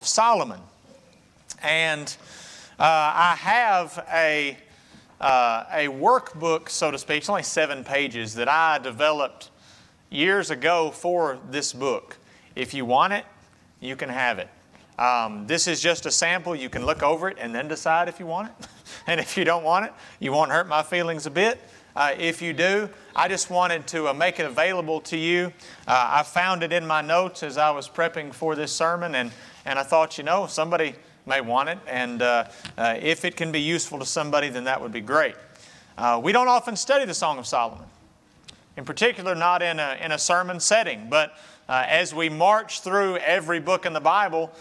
Solomon. And I have a workbook, so to speak. It's only 7 pages that I developed years ago for this book. If you want it, you can have it. This is just a sample. You can look over it and then decide if you want it. And if you don't want it, you won't hurt my feelings a bit. If you do, I just wanted to make it available to you. I found it in my notes as I was prepping for this sermon, and I thought, you know, somebody may want it, and if it can be useful to somebody, then that would be great. We don't often study the Song of Solomon, in particular not in a sermon setting, but as we march through every book in the Bible,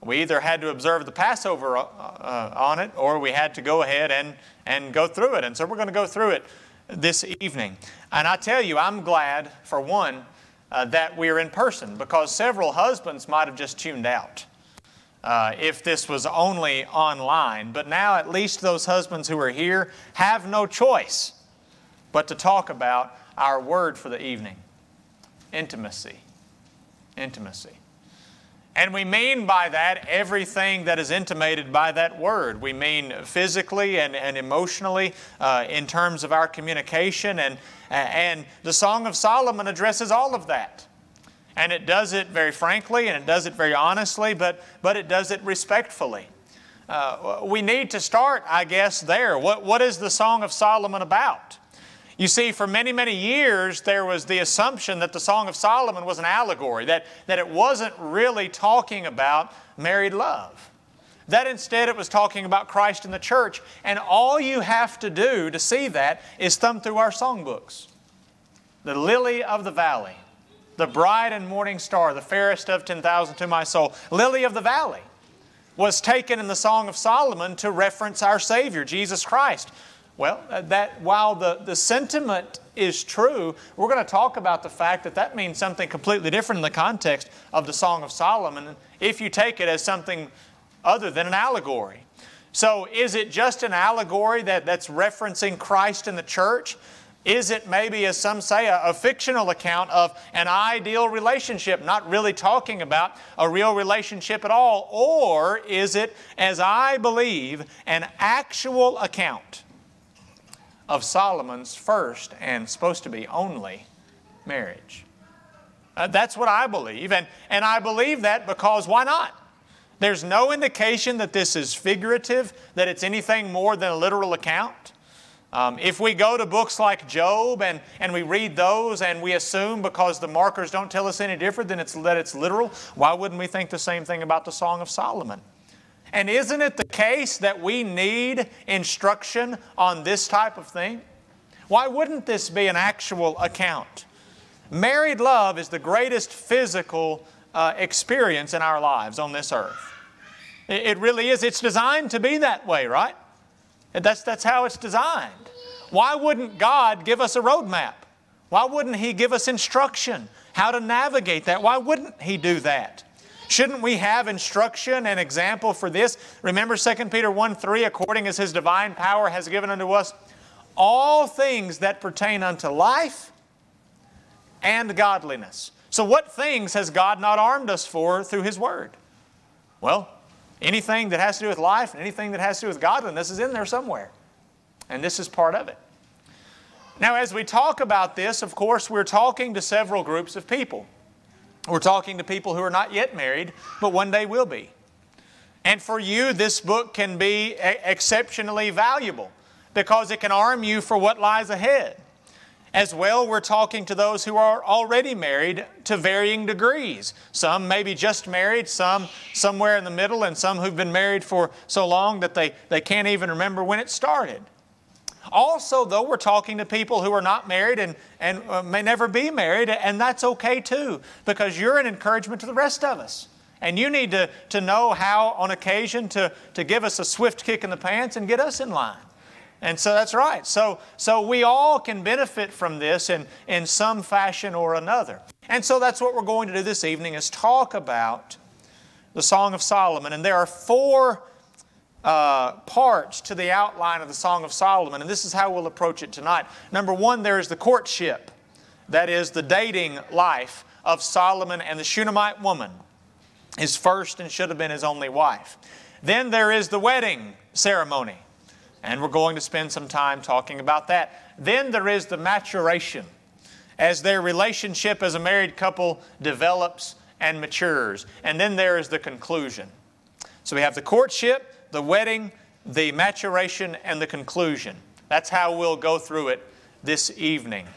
we either had to observe the Passover on it, or we had to go ahead and go through it. And so we're going to go through it this evening. And I tell you, I'm glad, for one, that we're in person, because several husbands might have just tuned out if this was only online. But now at least those husbands who are here have no choice but to talk about our word for the evening: intimacy. Intimacy. And we mean by that everything that is intimated by that word. We mean physically and emotionally in terms of our communication. And the Song of Solomon addresses all of that. And it does it very frankly, and it does it very honestly, but it does it respectfully. We need to start, I guess, there. What is the Song of Solomon about? You see, for many, many years, there was the assumption that the Song of Solomon was an allegory, that it wasn't really talking about married love. That instead it was talking about Christ and the church. And all you have to do to see that is thumb through our songbooks. The lily of the valley, the bright and morning star, the fairest of 10,000 to my soul. Lily of the valley was taken in the Song of Solomon to reference our Savior, Jesus Christ. Well, that while the sentiment is true, we're going to talk about the fact that that means something completely different in the context of the Song of Solomon if you take it as something other than an allegory. So is it just an allegory that's referencing Christ and the church? Is it maybe, as some say, a fictional account of an ideal relationship, not really talking about a real relationship at all? Or is it, as I believe, an actual account of Solomon's first and supposed to be only marriage? That's what I believe, and I believe that because why not? There's no indication that this is figurative, that it's anything more than a literal account. If we go to books like Job and we read those and we assume because the markers don't tell us any different than that it's literal, why wouldn't we think the same thing about the Song of Solomon? And isn't it the case that we need instruction on this type of thing? Why wouldn't this be an actual account? Married love is the greatest physical experience in our lives on this earth. It really is. It's designed to be that way, right? That's how it's designed. Why wouldn't God give us a roadmap? Why wouldn't He give us instruction how to navigate that? Why wouldn't He do that? Shouldn't we have instruction and example for this? Remember 2 Peter 1:3, according as His divine power has given unto us all things that pertain unto life and godliness. So what things has God not armed us for through His Word? Well, anything that has to do with life and anything that has to do with godliness is in there somewhere. And this is part of it. Now, as we talk about this, of course, we're talking to several groups of people. We're talking to people who are not yet married, but one day will be. And for you, this book can be exceptionally valuable because it can arm you for what lies ahead. As well, we're talking to those who are already married to varying degrees. Some maybe just married, some somewhere in the middle, and some who've been married for so long that they can't even remember when it started. Also, though, we're talking to people who are not married and may never be married, and that's okay too, because you're an encouragement to the rest of us. And you need to know how, on occasion, to give us a swift kick in the pants and get us in line. And so that's right. So we all can benefit from this in some fashion or another. And so that's what we're going to do this evening, is talk about the Song of Solomon. And there are 4 parts to the outline of the Song of Solomon, and this is how we'll approach it tonight. Number 1, there is the courtship. That is the dating life of Solomon and the Shunammite woman. his first and should have been his only wife. Then there is the wedding ceremony, and we're going to spend some time talking about that. Then there is the maturation, as their relationship as a married couple develops and matures. And then there is the conclusion. So we have the courtship, the wedding, the maturation, and the conclusion. That's how we'll go through it this evening.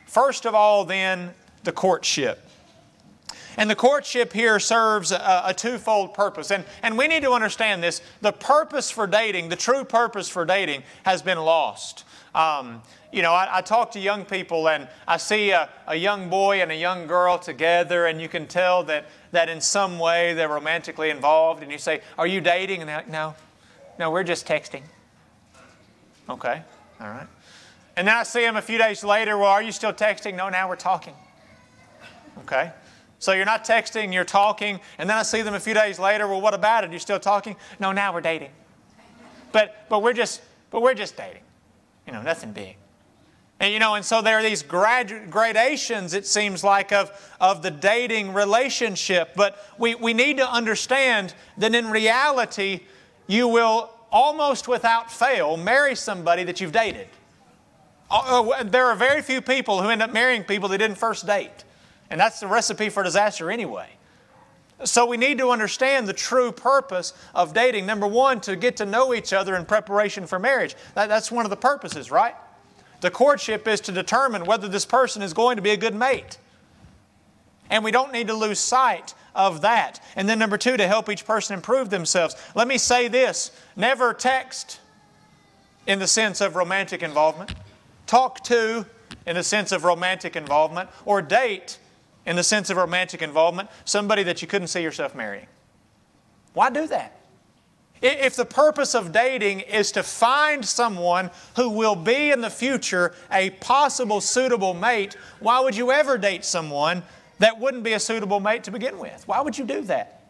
First of all, then, the courtship. And the courtship here serves a twofold purpose. And we need to understand this. The purpose for dating, the true purpose for dating, has been lost. You know, I talk to young people and I see a young boy and a young girl together, and you can tell that in some way they're romantically involved. And you say, "Are you dating?" And they're like, "No, we're just texting." Okay, all right. And then I see them a few days later. "Well, are you still texting?" "No, now we're talking." Okay. So you're not texting, you're talking. And then I see them a few days later. "Well, what about it? You're still talking?" "No, now we're dating." But we're just dating. You know, nothing big. And you know, and so there are these gradations, it seems like, of the dating relationship. But we need to understand that in reality, you will almost without fail marry somebody that you've dated. There are very few people who end up marrying people they didn't first date. And that's the recipe for disaster anyway. So we need to understand the true purpose of dating. Number one, to get to know each other in preparation for marriage. That's one of the purposes, right? The courtship is to determine whether this person is going to be a good mate. And we don't need to lose sight of that. And then number two, to help each person improve themselves. Let me say this. Never text in the sense of romantic involvement. Talk to in the sense of romantic involvement. Or date in the sense of romantic involvement, somebody that you couldn't see yourself marrying. Why do that? If the purpose of dating is to find someone who will be in the future a possible suitable mate, why would you ever date someone that wouldn't be a suitable mate to begin with? Why would you do that?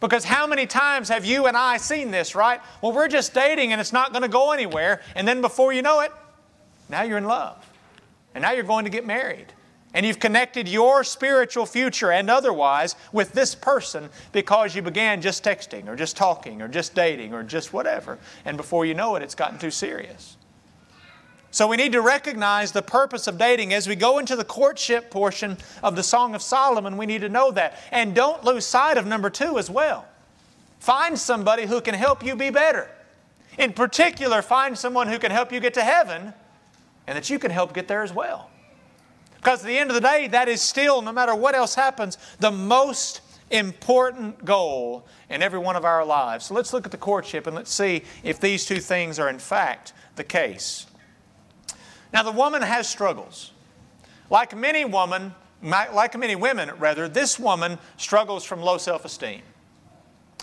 Because how many times have you and I seen this, right? Well, we're just dating and it's not going to go anywhere. And then before you know it, now you're in love. And now you're going to get married. And you've connected your spiritual future and otherwise with this person because you began just texting or just talking or just dating or just whatever. And before you know it, it's gotten too serious. So we need to recognize the purpose of dating. As we go into the courtship portion of the Song of Solomon, we need to know that. And don't lose sight of number two as well. Find somebody who can help you be better. In particular, find someone who can help you get to heaven and that you can help get there as well. Because at the end of the day, that is still, no matter what else happens, the most important goal in every one of our lives. So let's look at the courtship and let's see if these two things are in fact the case. Now the woman has struggles. Like many women, this woman struggles from low self-esteem.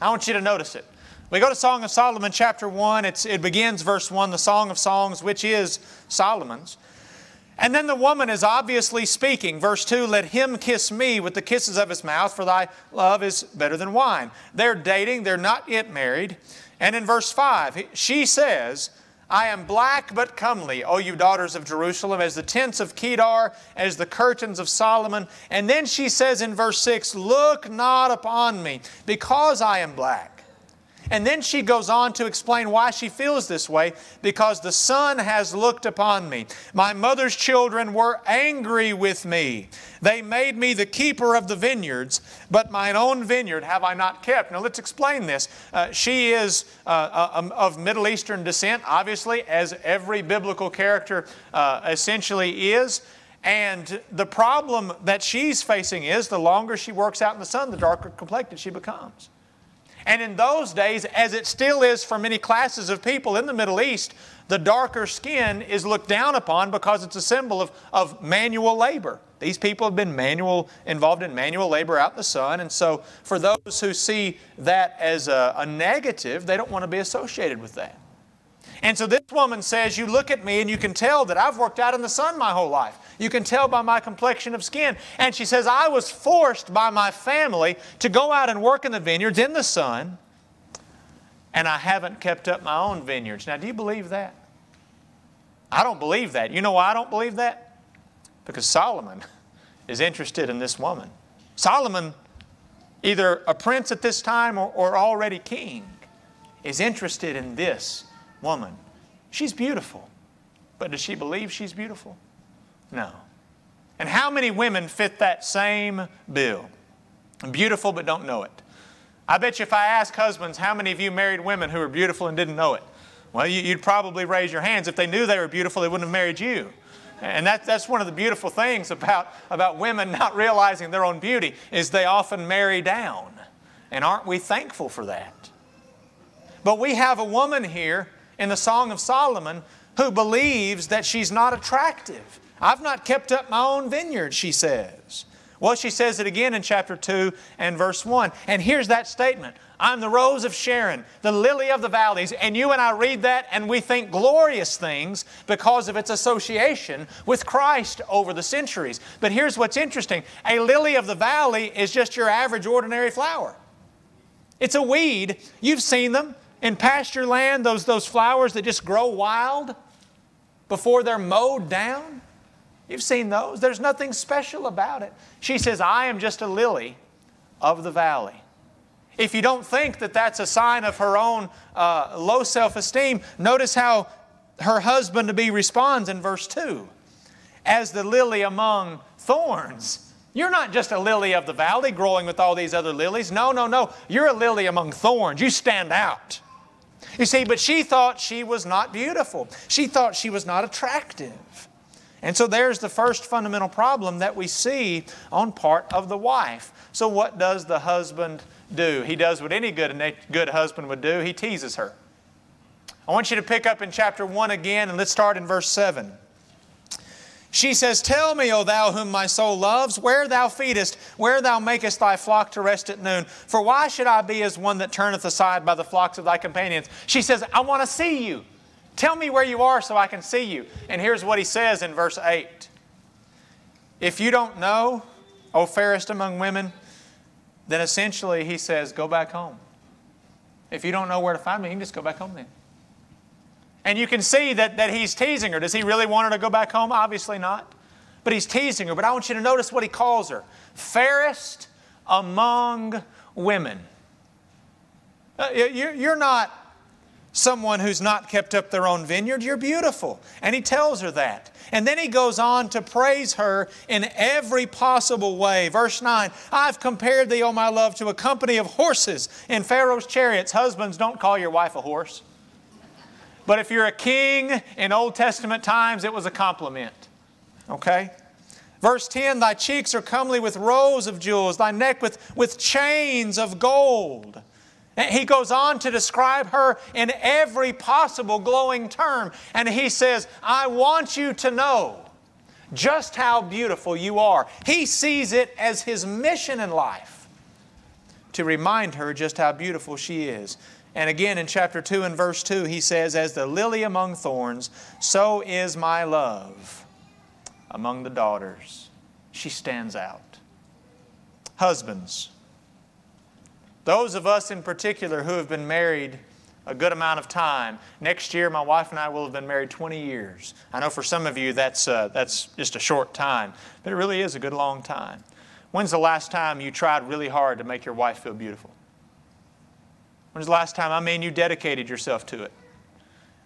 I want you to notice it. We go to Song of Solomon chapter 1. It begins verse 1, the Song of Songs, which is Solomon's. And then the woman is obviously speaking. Verse 2, "Let him kiss me with the kisses of his mouth, for thy love is better than wine." They're dating. They're not yet married. And in verse 5, she says, "I am black but comely, O you daughters of Jerusalem, as the tents of Kedar, as the curtains of Solomon." And then she says in verse 6, "Look not upon me, because I am black." And then she goes on to explain why she feels this way. "Because the sun has looked upon me. My mother's children were angry with me. They made me the keeper of the vineyards, but mine own vineyard have I not kept." Now let's explain this. She is of Middle Eastern descent, obviously, as every biblical character essentially is. And the problem that she's facing is the longer she works out in the sun, the darker complected she becomes. And in those days, as it still is for many classes of people in the Middle East, the darker skin is looked down upon because it's a symbol of manual labor. These people have been involved in manual labor out in the sun. And so for those who see that as a negative, they don't want to be associated with that. And so this woman says, "You look at me and you can tell that I've worked out in the sun my whole life. You can tell by my complexion of skin." And she says, "I was forced by my family to go out and work in the vineyards in the sun, and I haven't kept up my own vineyards." Now, do you believe that? I don't believe that. You know why I don't believe that? Because Solomon is interested in this woman. Solomon either a prince at this time or already king, is interested in this woman. She's beautiful. But does she believe she's beautiful? No. And how many women fit that same bill? Beautiful but don't know it. I bet you if I ask husbands, how many of you married women who are beautiful and didn't know it? Well, you'd probably raise your hands. If they knew they were beautiful, they wouldn't have married you. And that's one of the beautiful things about women not realizing their own beauty, is they often marry down. And aren't we thankful for that? But we have a woman here in the Song of Solomon who believes that she's not attractive. I've not kept up my own vineyard, she says. Well, she says it again in chapter 2 and verse 1. And here's that statement. I'm the rose of Sharon, the lily of the valleys. And you and I read that and we think glorious things because of its association with Christ over the centuries. But here's what's interesting. A lily of the valley is just your average ordinary flower. It's a weed. You've seen them in pasture land, those flowers that just grow wild before they're mowed down. You've seen those. There's nothing special about it. She says, I am just a lily of the valley. If you don't think that that's a sign of her own low self-esteem, notice how her husband-to-be responds in verse 2. As the lily among thorns. You're not just a lily of the valley growing with all these other lilies. No, no, no. You're a lily among thorns. You stand out. You see, but she thought she was not beautiful. She thought she was not attractive. And so there's the first fundamental problem that we see on part of the wife. So what does the husband do? He does what any good husband would do. He teases her. I want you to pick up in chapter 1 again, and let's start in verse 7. She says, Tell me, O thou whom my soul loves, where thou feedest, where thou makest thy flock to rest at noon. For why should I be as one that turneth aside by the flocks of thy companions? She says, I want to see you. Tell me where you are so I can see you. And here's what he says in verse 8. If you don't know, O fairest among women, then essentially he says, go back home. If you don't know where to find me, you can just go back home then. And you can see that he's teasing her. Does he really want her to go back home? Obviously not. But he's teasing her. But I want you to notice what he calls her. Fairest among women. You're not someone who's not kept up their own vineyard. You're beautiful. And he tells her that. And then he goes on to praise her in every possible way. Verse 9, I've compared thee, O my love, to a company of horses in Pharaoh's chariots. Husbands, don't call your wife a horse. But if you're a king in Old Testament times, it was a compliment. Okay? Verse 10, thy cheeks are comely with rows of jewels, thy neck with chains of gold. He goes on to describe her in every possible glowing term. And he says, I want you to know just how beautiful you are. He sees it as his mission in life to remind her just how beautiful she is. And again in chapter 2 and verse 2, he says, As the lily among thorns, so is my love among the daughters. She stands out. Husbands, those of us in particular who have been married a good amount of time. Next year, my wife and I will have been married 20 years. I know for some of you that's just a short time, but it really is a good long time. When's the last time you tried really hard to make your wife feel beautiful? When's the last time, you dedicated yourself to it?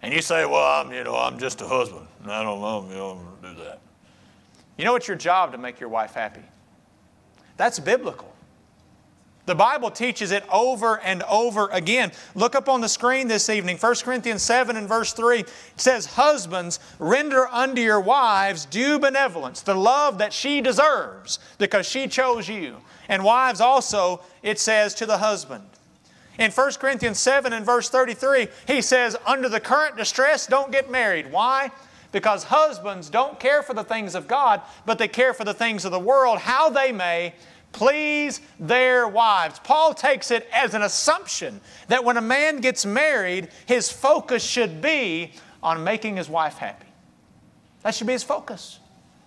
And you say, well, I'm just a husband. I don't know, I'm going to do that. You know it's your job to make your wife happy. That's biblical. The Bible teaches it over and over again. Look up on the screen this evening. 1 Corinthians 7 and verse 3. It says, Husbands, render unto your wives due benevolence, the love that she deserves because she chose you. And wives also, it says, to the husband. In 1 Corinthians 7 and verse 33, he says, Under the current distress, don't get married. Why? Because husbands don't care for the things of God, but they care for the things of the world, how they may please their wives. Paul takes it as an assumption that when a man gets married, his focus should be on making his wife happy. That should be his focus.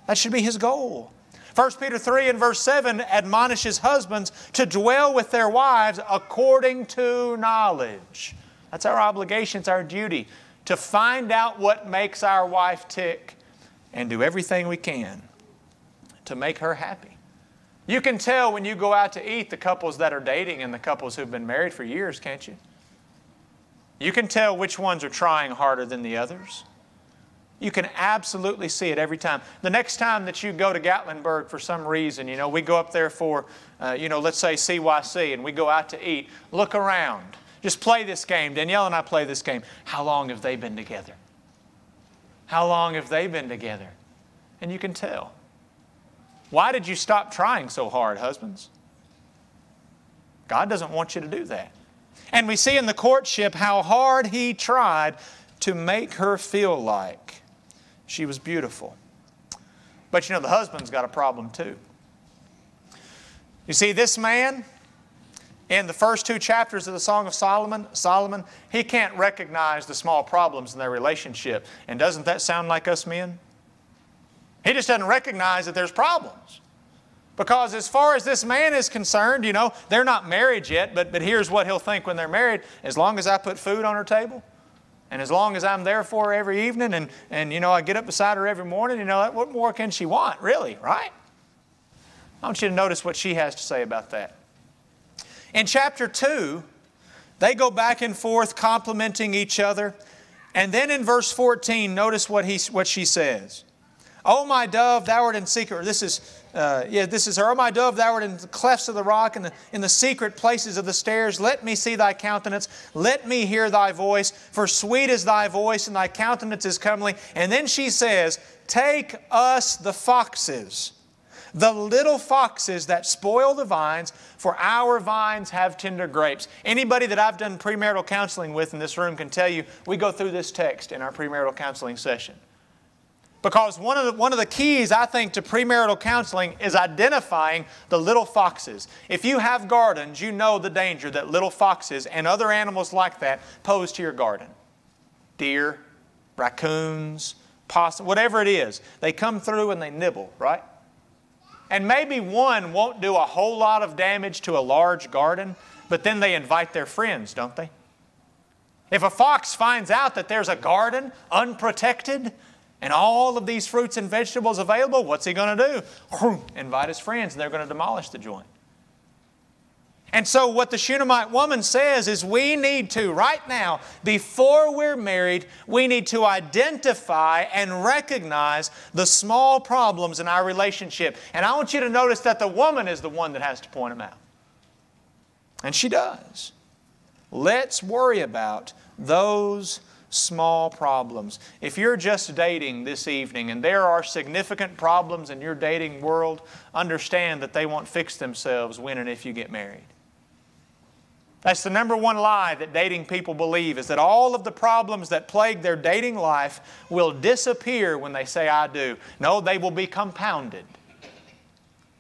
That should be his goal. 1 Peter 3 and verse 7 admonishes husbands to dwell with their wives according to knowledge. That's our obligation, it's our duty to find out what makes our wife tick and do everything we can to make her happy. You can tell when you go out to eat the couples that are dating and the couples who've been married for years, can't you? You can tell which ones are trying harder than the others. You can absolutely see it every time. The next time that you go to Gatlinburg for some reason, we go up there for, let's say CYC, and we go out to eat. Look around. Just play this game. Danielle and I play this game. How long have they been together? How long have they been together? And you can tell. Why did you stop trying so hard, husbands? God doesn't want you to do that. And we see in the courtship how hard He tried to make her feel like she was beautiful. But the husband's got a problem too. You see, this man, in the first 2 chapters of the Song of Solomon, he can't recognize the small problems in their relationship. And doesn't that sound like us men? He just doesn't recognize that there's problems. Because as far as this man is concerned, they're not married yet, but here's what he'll think when they're married. As long as I put food on her table, and as long as I'm there for her every evening, and I get up beside her every morning, what more can she want, really, right? I want you to notice what she has to say about that. In chapter 2, they go back and forth complimenting each other. And then in verse 14, notice what she says. "O my dove, thou art in secret." This is her. "O my dove, thou art in the clefts of the rock, and in the secret places of the stairs. Let me see thy countenance. Let me hear thy voice. For sweet is thy voice, and thy countenance is comely." And then she says, "Take us the foxes, the little foxes that spoil the vines, for our vines have tender grapes." Anybody that I've done premarital counseling with in this room can tell you we go through this text in our premarital counseling session. Because one of the keys, I think, to premarital counseling is identifying the little foxes. If you have gardens, you know the danger that little foxes and other animals like that pose to your garden. Deer, raccoons, possum, whatever it is. They come through and they nibble, right? And maybe one won't do a whole lot of damage to a large garden, but then they invite their friends, don't they? If a fox finds out that there's a garden unprotected, and all of these fruits and vegetables available, what's he going to do? Invite his friends, and they're going to demolish the joint. And so what the Shunammite woman says is we need to, right now, before we're married, we need to identify and recognize the small problems in our relationship. And I want you to notice that the woman is the one that has to point them out. And she does. Let's worry about those small problems. If you're just dating this evening and there are significant problems in your dating world, understand that they won't fix themselves when and if you get married. That's the number one lie that dating people believe, is that all of the problems that plague their dating life will disappear when they say, "I do." No, they will be compounded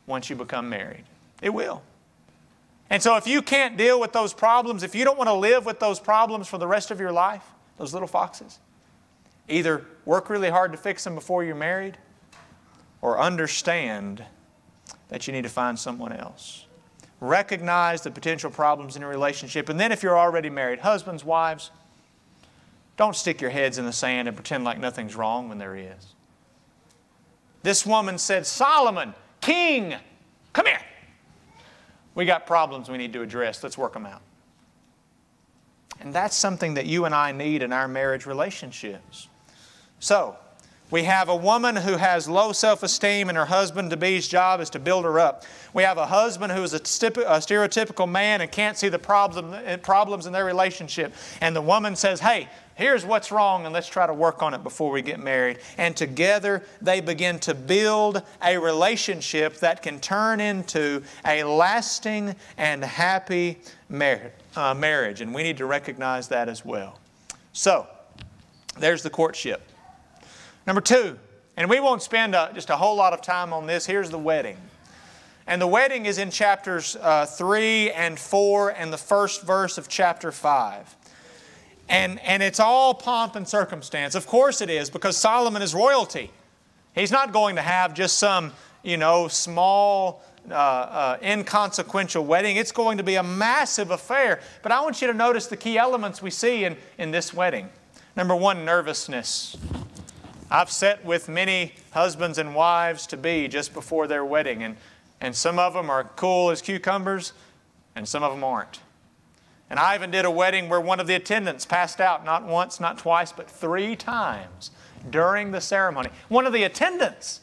once you become married. It will. And so if you can't deal with those problems, if you don't want to live with those problems for the rest of your life, those little foxes, either work really hard to fix them before you're married, or understand that you need to find someone else. Recognize the potential problems in your relationship. And then if you're already married, husbands, wives, don't stick your heads in the sand and pretend like nothing's wrong when there is. This woman said, "Solomon, king, come here. We got problems we need to address. Let's work them out." And that's something that you and I need in our marriage relationships. So, we have a woman who has low self-esteem and her husband-to-be's job is to build her up. We have a husband who is a stereotypical man and can't see the problems in their relationship. And the woman says, "Hey, here's what's wrong and let's try to work on it before we get married." And together they begin to build a relationship that can turn into a lasting and happy marriage. And we need to recognize that as well. So, there's the courtship. Number 2, and we won't spend just a whole lot of time on this, here's the wedding. And the wedding is in chapters 3 and 4 and the first verse of chapter 5. And it's all pomp and circumstance. Of course it is, because Solomon is royalty. He's not going to have just some, small, inconsequential wedding. It's going to be a massive affair. But I want you to notice the key elements we see in this wedding. Number 1, nervousness. I've sat with many husbands and wives to be just before their wedding, and And some of them are cool as cucumbers, and some of them aren't. And I even did a wedding where one of the attendants passed out not once, not twice, but 3 times during the ceremony. One of the attendants,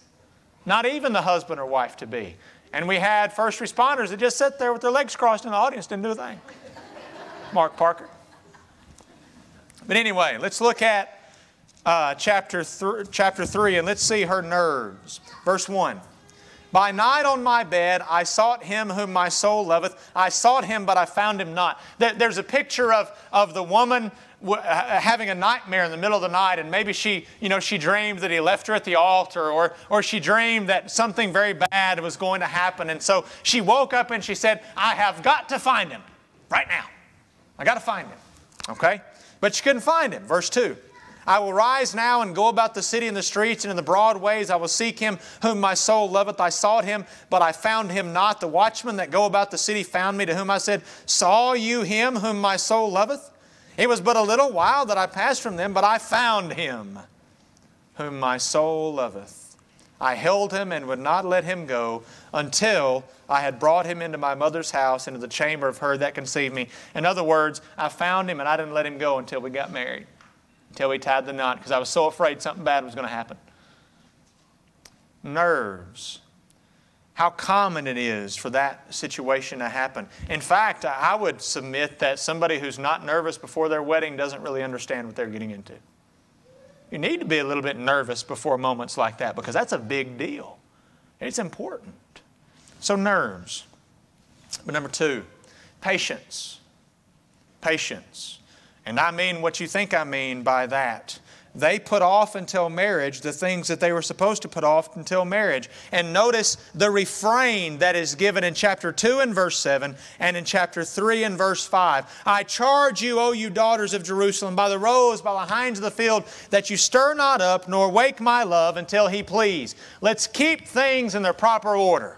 not even the husband or wife to be. And we had first responders that just sat there with their legs crossed in the audience, didn't do a thing. Mark Parker. But anyway, let's look at chapter 3, and let's see her nerves. Verse 1. By night on my bed I sought him whom my soul loveth. I sought him, but I found him not. There's a picture of the woman having a nightmare in the middle of the night, and maybe she dreamed that he left her at the altar, or she dreamed that something very bad was going to happen. And so she woke up and she said, I have got to find him right now. I got to find him. Okay? But she couldn't find him. Verse 2. I will rise now and go about the city and the streets, and in the broad ways I will seek him whom my soul loveth. I sought him, but I found him not. The watchmen that go about the city found me, to whom I said, Saw you him whom my soul loveth? It was but a little while that I passed from them, but I found him whom my soul loveth. I held him and would not let him go until I had brought him into my mother's house, into the chamber of her that conceived me. In other words, I found him and I didn't let him go until we got married. Until we tied the knot, because I was so afraid something bad was going to happen. Nerves. How common it is for that situation to happen. In fact, I would submit that somebody who's not nervous before their wedding doesn't really understand what they're getting into. You need to be a little bit nervous before moments like that, because that's a big deal. It's important. So nerves. But number 2, patience. Patience. And I mean what you think I mean by that. They put off until marriage the things that they were supposed to put off until marriage. And notice the refrain that is given in chapter 2 and verse 7 and in chapter 3 and verse 5. I charge you, O you daughters of Jerusalem, by the roes, by the hinds of the field, that you stir not up, nor wake my love until He please. Let's keep things in their proper order.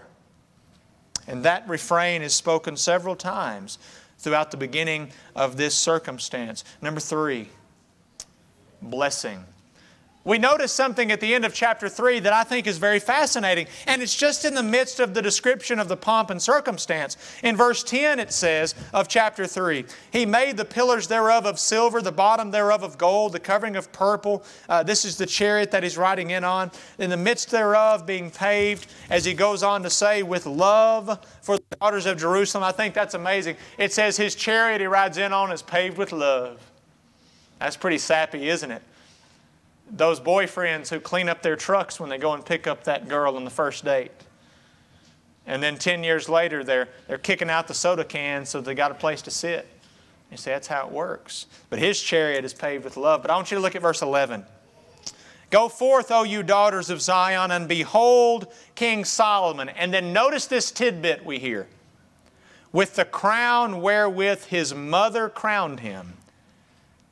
And that refrain is spoken several times throughout the beginning of this circumstance. Number 3, blessing. We notice something at the end of chapter 3 that I think is very fascinating, and it's just in the midst of the description of the pomp and circumstance. In verse 10 it says of chapter 3, He made the pillars thereof of silver, the bottom thereof of gold, the covering of purple. This is the chariot that He's riding in on. In the midst thereof being paved, as He goes on to say, with love for the daughters of Jerusalem. I think that's amazing. It says His chariot He rides in on is paved with love. That's pretty sappy, isn't it? Those boyfriends who clean up their trucks when they go and pick up that girl on the first date. And then 10 years later, they're kicking out the soda cans so they got a place to sit. You say, that's how it works. But His chariot is paved with love. But I want you to look at verse 11. Go forth, O you daughters of Zion, and behold King Solomon. And then notice this tidbit we hear. With the crown wherewith his mother crowned him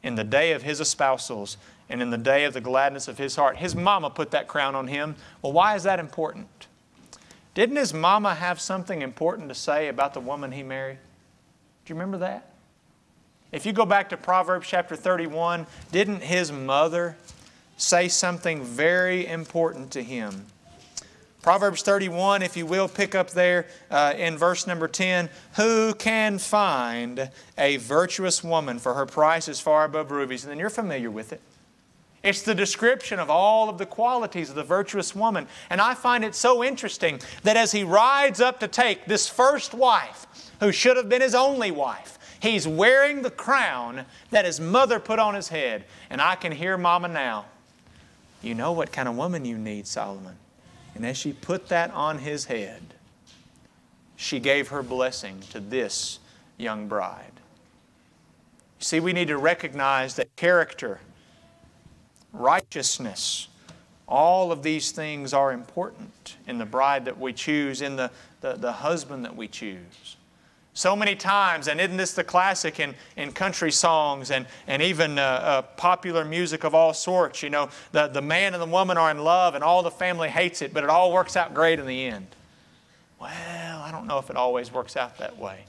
in the day of his espousals, and in the day of the gladness of his heart. His mama put that crown on him. Well, why is that important? Didn't his mama have something important to say about the woman he married? Do you remember that? If you go back to Proverbs chapter 31, didn't his mother say something very important to him? Proverbs 31, if you will, pick up there in verse number 10. Who can find a virtuous woman, for her price is far above rubies? And then you're familiar with it. It's the description of all of the qualities of the virtuous woman. And I find it so interesting that as he rides up to take this first wife, who should have been his only wife, he's wearing the crown that his mother put on his head. And I can hear Mama now. You know what kind of woman you need, Solomon. And as she put that on his head, she gave her blessing to this young bride. See, we need to recognize that character, righteousness, all of these things are important in the bride that we choose, in the husband that we choose. So many times, and isn't this the classic in country songs and even popular music of all sorts, you know, the man and the woman are in love and all the family hates it, but it all works out great in the end. Well, I don't know if it always works out that way.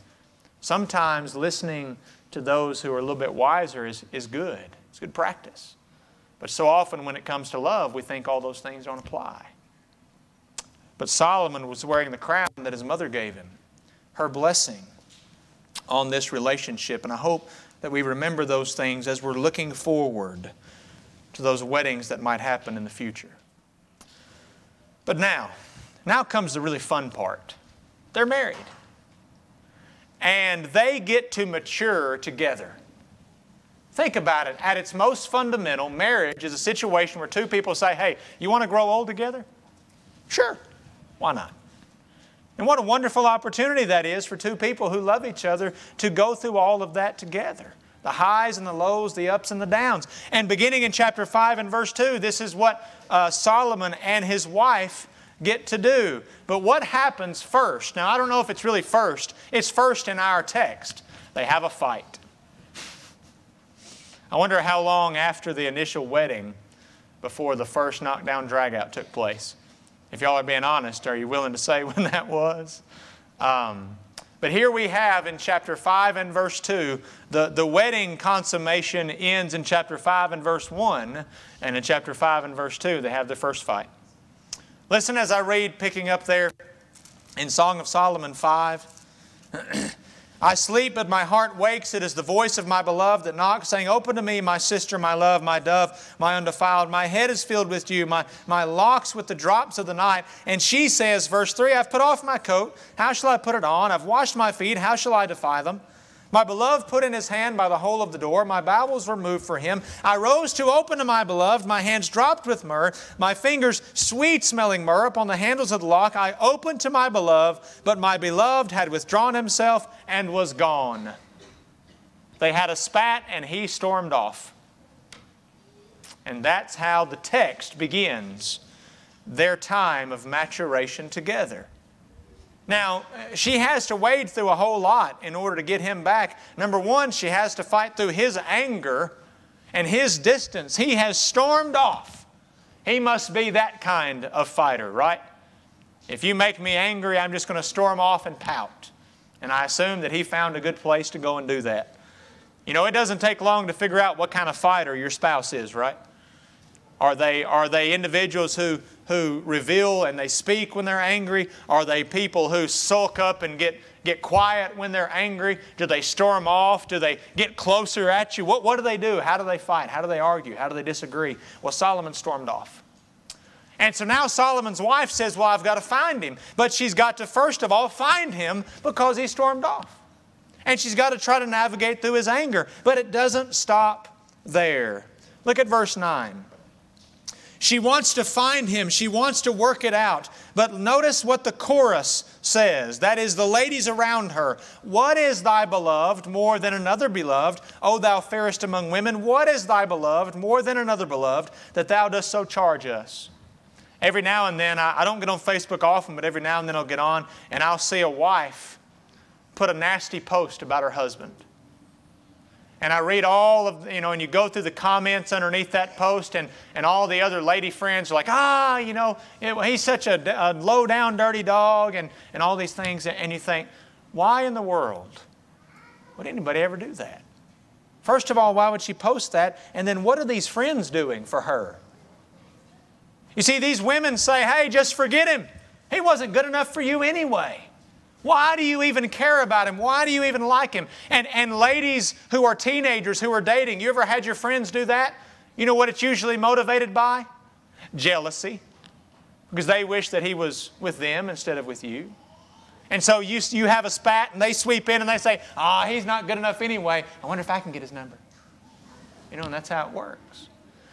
Sometimes listening to those who are a little bit wiser is good. It's good practice. But so often when it comes to love, we think all those things don't apply. But Solomon was wearing the crown that his mother gave him, her blessing on this relationship. And I hope that we remember those things as we're looking forward to those weddings that might happen in the future. But now comes the really fun part. They're married. And they get to mature together. Think about it. At its most fundamental, marriage is a situation where two people say, hey, you want to grow old together? Sure. Why not? And what a wonderful opportunity that is for two people who love each other to go through all of that together. The highs and the lows, the ups and the downs. And beginning in chapter 5 and verse 2, this is what Solomon and his wife get to do. But what happens first? Now, I don't know if it's really first. It's first in our text. They have a fight. I wonder how long after the initial wedding before the first knockdown dragout took place. If y'all are being honest, are you willing to say when that was? But here we have in chapter 5 and verse 2, the wedding consummation ends in chapter 5 and verse 1. And in chapter 5 and verse 2, they have the first fight. Listen as I read, picking up there in Song of Solomon 5. I sleep, but my heart wakes. It is the voice of my beloved that knocks, saying, open to me, my sister, my love, my dove, my undefiled. My head is filled with dew, my locks with the drops of the night. And she says, verse 3, I've put off my coat. How shall I put it on? I've washed my feet. How shall I defy them? My beloved put in his hand by the hole of the door. My bowels were moved for him. I rose to open to my beloved. My hands dropped with myrrh. My fingers sweet-smelling myrrh upon the handles of the lock. I opened to my beloved, but my beloved had withdrawn himself and was gone. They had a spat and he stormed off. And that's how the text begins their time of maturation together. Now, she has to wade through a whole lot in order to get him back. Number one, she has to fight through his anger and his distance. He has stormed off. He must be that kind of fighter, right? If you make me angry, I'm just going to storm off and pout. And I assume that he found a good place to go and do that. You know, it doesn't take long to figure out what kind of fighter your spouse is, right? Are they individuals who reveal and they speak when they're angry? Are they people who sulk up and get quiet when they're angry? Do they storm off? Do they get closer at you? What do they do? How do they fight? How do they argue? How do they disagree? Well, Solomon stormed off. And so now Solomon's wife says, well, I've got to find him. But she's got to first of all find him because he stormed off. And she's got to try to navigate through his anger. But it doesn't stop there. Look at verse 9. She wants to find him. She wants to work it out. But notice what the chorus says. That is, the ladies around her. What is thy beloved more than another beloved? O thou fairest among women, what is thy beloved more than another beloved, that thou dost so charge us? Every now and then, I don't get on Facebook often, but every now and then I'll get on and I'll see a wife put a nasty post about her husband. And I read all of, and you go through the comments underneath that post, and all the other lady friends are like, he's such a low-down, dirty dog, and all these things. And you think, why in the world would anybody ever do that? First of all, why would she post that? And then what are these friends doing for her? You see, these women say, hey, just forget him. He wasn't good enough for you anyway. Why do you even care about him? Why do you even like him? And ladies who are teenagers who are dating, you ever had your friends do that? You know what it's usually motivated by? Jealousy. Because they wish that he was with them instead of with you. And so you have a spat and they sweep in and they say, he's not good enough anyway. I wonder if I can get his number. And that's how it works.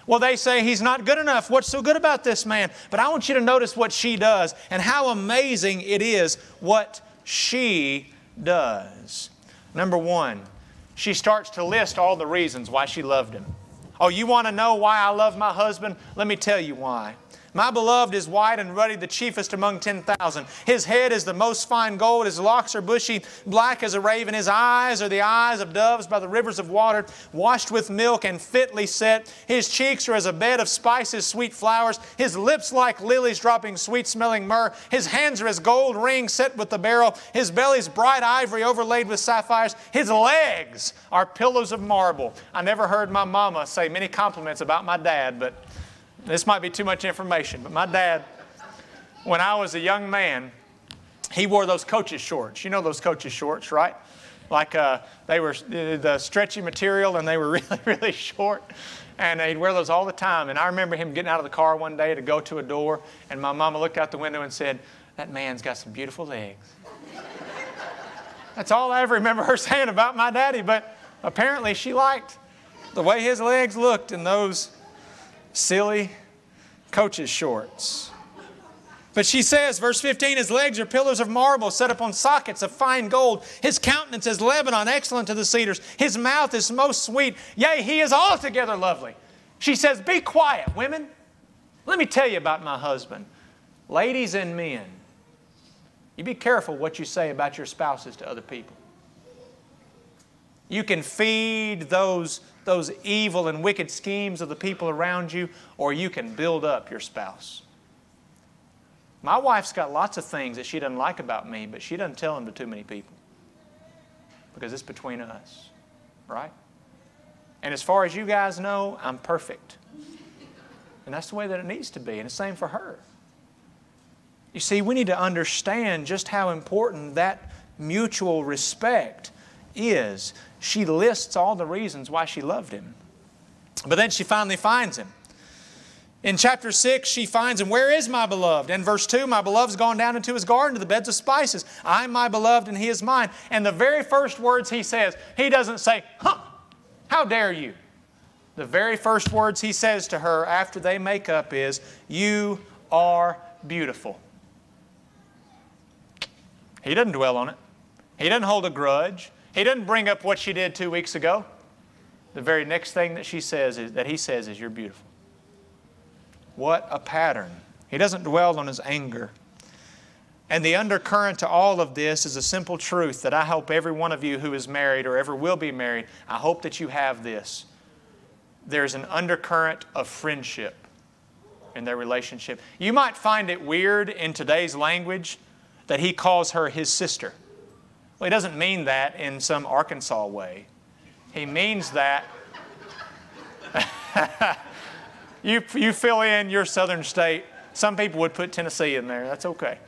Well, they say he's not good enough. What's so good about this man? But I want you to notice what she does and how amazing it is what she does. Number one, she starts to list all the reasons why she loved him. Oh, you want to know why I love my husband? Let me tell you why. My beloved is white and ruddy, the chiefest among 10,000. His head is the most fine gold. His locks are bushy, black as a raven. His eyes are the eyes of doves by the rivers of water, washed with milk and fitly set. His cheeks are as a bed of spices, sweet flowers. His lips like lilies dropping sweet-smelling myrrh. His hands are as gold rings set with the beryl. His belly's bright ivory overlaid with sapphires. His legs are pillows of marble. I never heard my mama say many compliments about my dad, but this might be too much information, but my dad when I was a young man, he wore those Coach's shorts. You know those Coach's shorts, right? Like they were the stretchy material and they were really, really short. And he'd wear those all the time. And I remember him getting out of the car one day to go to a door. And my mama looked out the window and said, "That man's got some beautiful legs." That's all I ever remember her saying about my daddy. But apparently she liked the way his legs looked in those silly Coach's shorts. But she says, verse 15, "His legs are pillars of marble set up on sockets of fine gold. His countenance is Lebanon, excellent to the cedars. His mouth is most sweet. Yea, he is altogether lovely." She says, be quiet, women. Let me tell you about my husband. Ladies and men, you be careful what you say about your spouses to other people. You can feed those evil and wicked schemes of the people around you, or you can build up your spouse. My wife's got lots of things that she doesn't like about me, but she doesn't tell them to too many people because it's between us, right? And as far as you guys know, I'm perfect. And that's the way that it needs to be, and the same for her. You see, we need to understand just how important that mutual respect is. She lists all the reasons why she loved him. But then she finally finds him. In chapter 6, she finds him. Where is my beloved? And verse 2, my beloved's gone down into his garden to the beds of spices. I am my beloved and he is mine. And the very first words he says, he doesn't say, "Huh, how dare you?" The very first words he says to her after they make up is, "You are beautiful." He doesn't dwell on it. He doesn't hold a grudge. He doesn't bring up what she did 2 weeks ago. The very next thing that he says is, "You're beautiful." What a pattern. He doesn't dwell on his anger. And the undercurrent to all of this is a simple truth that I hope every one of you who is married or ever will be married, I hope that you have this. There's an undercurrent of friendship in their relationship. You might find it weird in today's language that he calls her his sister. Well, he doesn't mean that in some Arkansas way. He means that... You fill in your southern state. Some people would put Tennessee in there. That's okay.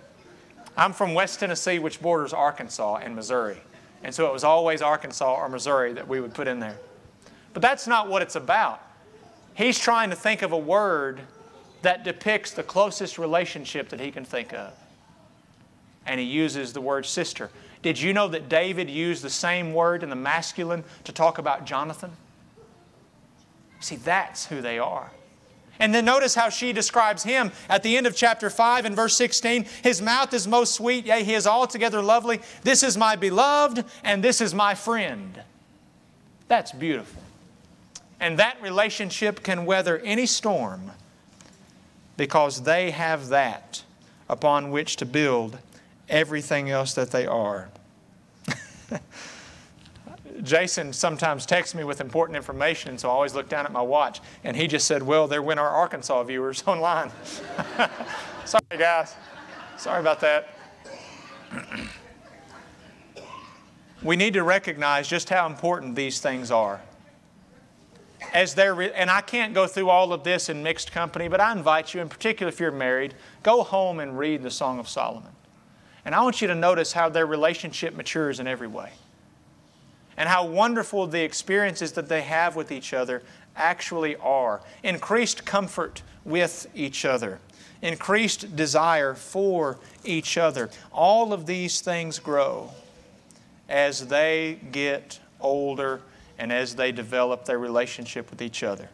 I'm from West Tennessee, which borders Arkansas and Missouri. And so it was always Arkansas or Missouri that we would put in there. But that's not what it's about. He's trying to think of a word that depicts the closest relationship that he can think of. And he uses the word sister. Did you know that David used the same word in the masculine to talk about Jonathan? See, that's who they are. And then notice how she describes him at the end of chapter 5 and verse 16. His mouth is most sweet, yea, he is altogether lovely. This is my beloved, and this is my friend. That's beautiful. And that relationship can weather any storm because they have that upon which to build everything else that they are. Jason sometimes texts me with important information, so I always look down at my watch. And he just said, well, there went our Arkansas viewers online. Sorry, guys. Sorry about that. We need to recognize just how important these things are. And I can't go through all of this in mixed company, but I invite you, in particular if you're married, go home and read the Song of Solomon. And I want you to notice how their relationship matures in every way. And how wonderful the experiences that they have with each other actually are. Increased comfort with each other. Increased desire for each other. All of these things grow as they get older and as they develop their relationship with each other.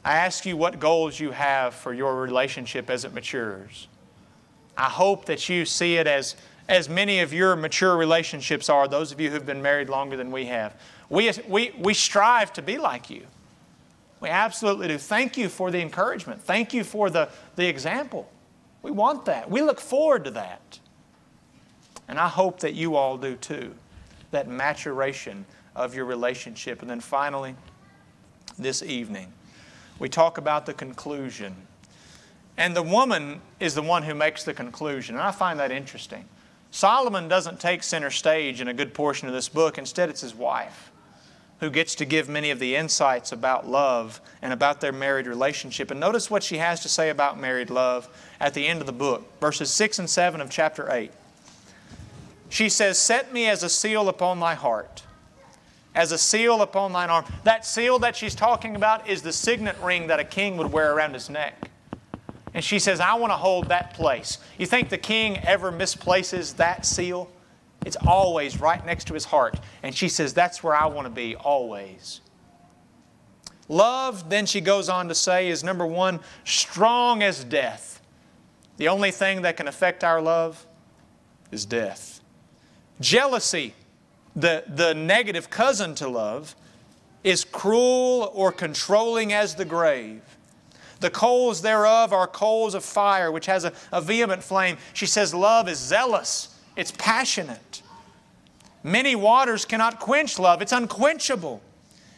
I ask you what goals you have for your relationship as it matures. I hope that you see it as many of your mature relationships are, those of you who've been married longer than we have. We strive to be like you. We absolutely do. Thank you for the encouragement. Thank you for the example. We want that. We look forward to that. And I hope that you all do too. That maturation of your relationship. And then finally, this evening, we talk about the conclusion. And the woman is the one who makes the conclusion. And I find that interesting. Solomon doesn't take center stage in a good portion of this book. Instead, it's his wife. who gets to give many of the insights about love and about their married relationship. And notice what she has to say about married love at the end of the book, verses 6 and 7 of chapter 8. She says, "Set me as a seal upon thy heart, as a seal upon thine arm." That seal that she's talking about is the signet ring that a king would wear around his neck. And she says, I want to hold that place. You think the king ever misplaces that seal? It's always right next to his heart. And she says, that's where I want to be always. Love, then she goes on to say, is number one, strong as death. The only thing that can affect our love is death. Jealousy, the negative cousin to love, is cruel or controlling as the grave. The coals thereof are coals of fire, which has a vehement flame. She says love is zealous. It's passionate. Many waters cannot quench love. It's unquenchable.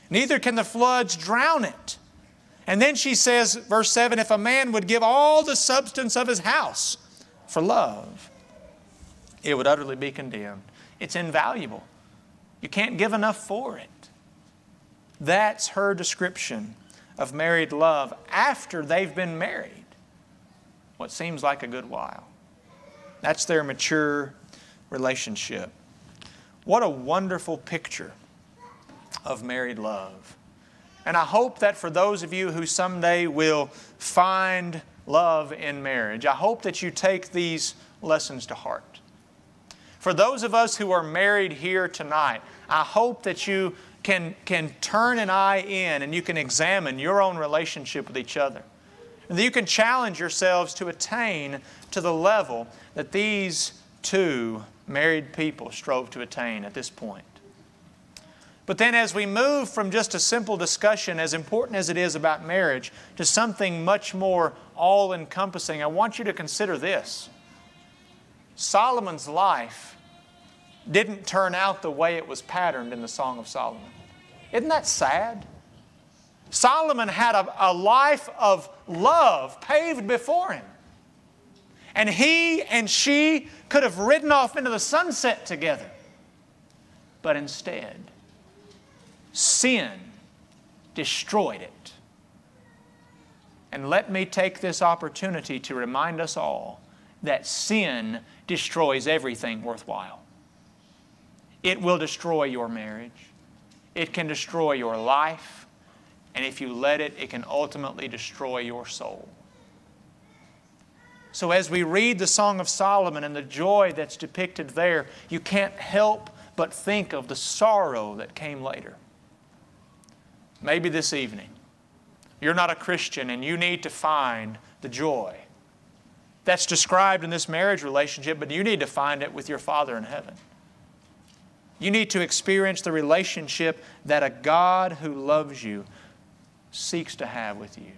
Neither can the floods drown it. And then she says, verse 7, if a man would give all the substance of his house for love, it would utterly be condemned. It's invaluable. You can't give enough for it. That's her description of married love after they've been married what seems like a good while. That's their mature relationship. What a wonderful picture of married love. And I hope that for those of you who someday will find love in marriage, I hope that you take these lessons to heart. For those of us who are married here tonight, I hope that you can turn an eye in and you can examine your own relationship with each other. And that you can challenge yourselves to attain to the level that these two married people strove to attain at this point. But then as we move from just a simple discussion, as important as it is about marriage, to something much more all-encompassing, I want you to consider this. Solomon's life didn't turn out the way it was patterned in the Song of Solomon. Isn't that sad? Solomon had a life of love paved before him. And he and she could have ridden off into the sunset together. But instead, sin destroyed it. And let me take this opportunity to remind us all that sin destroys everything worthwhile. It will destroy your marriage. It can destroy your life. And if you let it, it can ultimately destroy your soul. So as we read the Song of Solomon and the joy that's depicted there, you can't help but think of the sorrow that came later. Maybe this evening, you're not a Christian and you need to find the joy that's described in this marriage relationship, but you need to find it with your Father in heaven. You need to experience the relationship that a God who loves you seeks to have with you.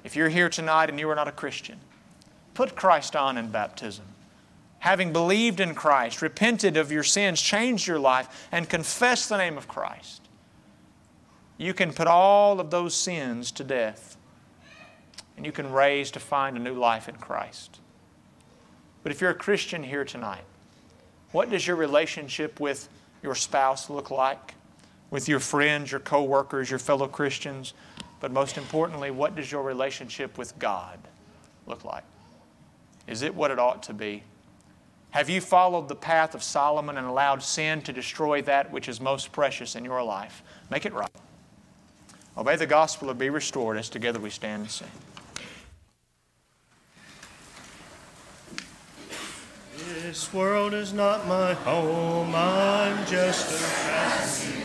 If you're here tonight and you are not a Christian, put Christ on in baptism. Having believed in Christ, repented of your sins, changed your life, and confessed the name of Christ, you can put all of those sins to death and you can raise to find a new life in Christ. But if you're a Christian here tonight, what does your relationship with your spouse look like? With your friends, your co-workers, your fellow Christians? But most importantly, what does your relationship with God look like? Is it what it ought to be? Have you followed the path of Solomon and allowed sin to destroy that which is most precious in your life? Make it right. Obey the gospel or be restored as together we stand and sing. This world is not my home, I'm just a passing